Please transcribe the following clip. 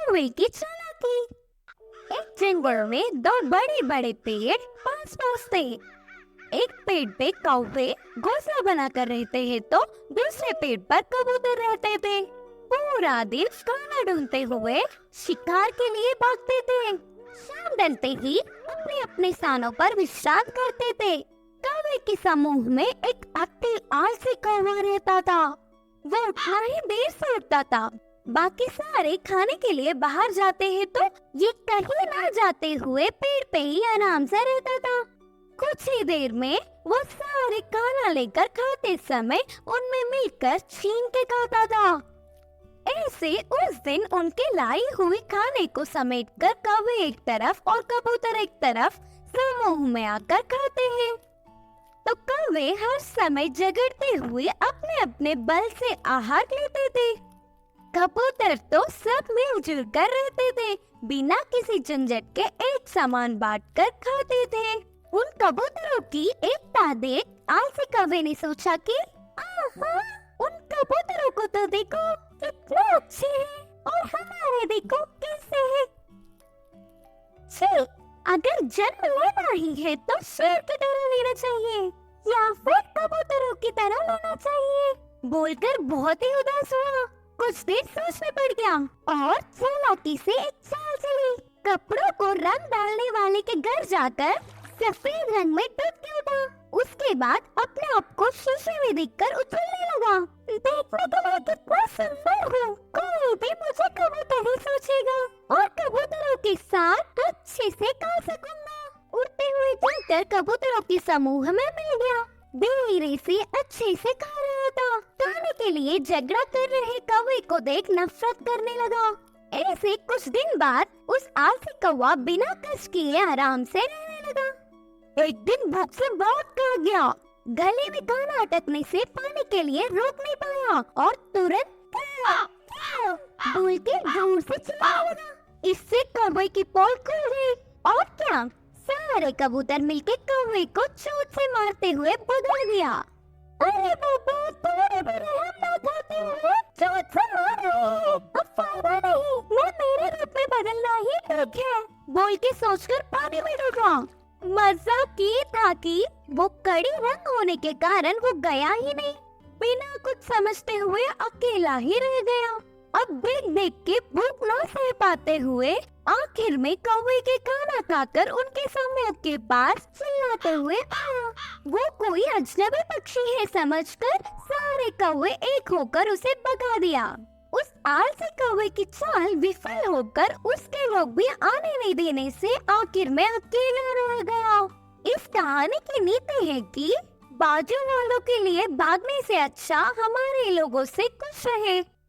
कौवे की चालाकी। एक जंगल में दो बड़े बड़े पेड़ पास पास थे। एक पेड़ पे कौवे घोंसला बनाकर रहते हैं तो दूसरे पेड़ पर कबूतर रहते थे। पूरा दिन खाना ढूंढते हुए शिकार के लिए भागते थे। शाम ढलते ही अपने अपने स्थानों पर विश्राम करते थे। कौवे के समूह में एक अति आलसी कौवा रहता था। वो उठना ही देर से उठता था। बाकी सारे खाने के लिए बाहर जाते हैं तो ये कहीं ना जाते हुए पेड़ पे ही आराम से रहता था। कुछ ही देर में वो सारे खाना लेकर खाते समय उनमें मिलकर छीन के खाता था। ऐसे उस दिन उनके लाई हुई खाने को समेटकर कौवे एक तरफ और कबूतर एक तरफ समूह में आकर खाते हैं। तो कौवे हर समय झगड़ते हुए अपने अपने बल से आहार लेते थे। कबूतर तो सब मिलजुल कर रहते थे, बिना किसी झंझट के एक सामान बांटकर खाते थे। उन कबूतरों की एकता देख आलसी कौवे ने सोचा कि आहा, उन कबूतरों को तो देखो कितने अच्छे हैं और हमारे देखो कैसे हैं। चल, अगर जन्म लेना ही है तो शेर की तरह लेना चाहिए या फिर कबूतरों की तरह लेना चाहिए। बोलकर बहुत ही उदास हुआ। कुछ देर सोच में पड़ गया और चालाकी से एक चाल चली। कपड़ों को रंग डालने वाले के घर जाकर सफेद रंग में डूब के उठा। उसके बाद अपने आप को शीशे में देखकर उछलने लगा। देखने के लिए कितना सुंदर हूँ, कोई भी मुझे कबूतर ही सोचेगा और कबूतरों के साथ अच्छे से खा सकूंगा। उड़ते हुए जाकर कबूतरों के समूह में मिल गया। धीरे से अच्छे से खा रहा था। खाने के लिए झगड़ा कर रहे कौवे को देख नफरत करने लगा। ऐसे कुछ दिन बाद उस आलसी कौवा बिना कष्ट किए आराम से रहने लगा। एक दिन भूख से बहुत खा गया। गले में खाना अटकने से पानी के लिए रोक नहीं पाया और तुरंत बोल के जोर से चिल्लाने लगा। इससे कौवे की पोल खुल गई और क्या, सारे कबूतर मिलके कौवे को चोट से मारते हुए भगा दिया। अरे बाबा, तुम्हारे बड़े हम ना खाते हुए चोट से मारे। अब फायदा नहीं, मैं मेरे रूप में बदलना ही ठीक है, बोल के सोचकर पानी में डूबा। मजाक ये था कि वो कड़ी रंग होने के कारण वो गया ही नहीं। बिना कुछ समझते हुए अकेला ही रह गया। अब देख देख के भूख न सह पाते हुए आखिर में कौवे के खाना खाकर उनके समूह के पास चिल्लाते हुए आया। वो कोई अजनबी पक्षी है समझकर सारे कौवे एक होकर उसे भगा दिया। उस आलसी कौवे की चाल विफल होकर उसके लोग भी आने नहीं देने से आखिर में अकेला रह गया। इस कहानी की नीति है कि बाजू वालों के लिए भागने से अच्छा हमारे लोगों से खुश रहे।